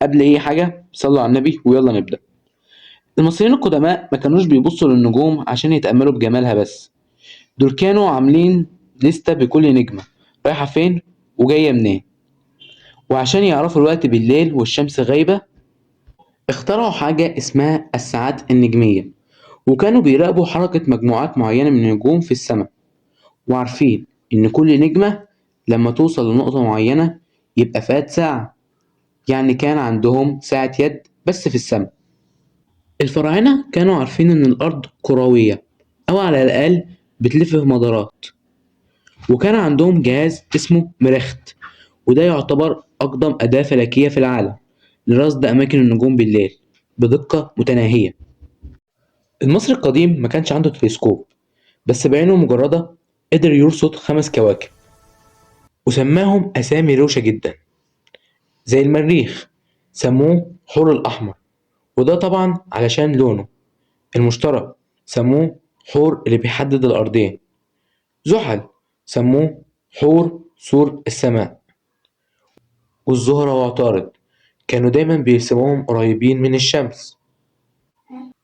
قبل أي حاجة صلوا على النبي ويلا نبدأ. المصريين القدماء ما كانوش بيبصوا للنجوم عشان يتأملوا بجمالها بس، دول كانوا عاملين لستة بكل نجمة رايحة فين وجاية منين، وعشان يعرفوا الوقت بالليل والشمس غايبة اخترعوا حاجة اسمها الساعات النجمية، وكانوا بيراقبوا حركة مجموعات معينة من النجوم في السماء، وعارفين إن كل نجمة لما توصل لنقطة معينة يبقى فات ساعة، يعني كان عندهم ساعة يد بس في السماء. الفراعنة كانوا عارفين إن الأرض كروية أو على الأقل بتلف في مدارات، وكان عندهم جهاز اسمه مريخت، وده يعتبر أقدم أداة فلكية في العالم لرصد أماكن النجوم بالليل بدقة متناهية. المصري القديم ما كانش عنده تلسكوب، بس بعينه المجردة قدر يرصد 5 كواكب وسماهم أسامي روشة جدا، زي المريخ سموه حور الأحمر، وده طبعا علشان لونه. المشتري سموه حور اللي بيحدد الأرضين. زحل سموه حور سور السماء. والزهرة وعطارد كانوا دايما بيرسموهم قريبين من الشمس.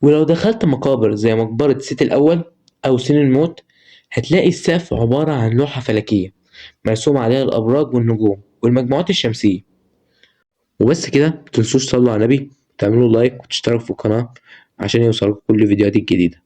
ولو دخلت مقابر زي مقبرة سيتي الأول أو سين الموت هتلاقي السقف عبارة عن لوحة فلكية مرسوم عليها الأبراج والنجوم والمجموعات الشمسية. وبس كده، متنسوش تصلوا على النبي، تعملوا لايك وتشتركوا في القناة عشان يوصلكوا كل الفيديوهات الجديدة.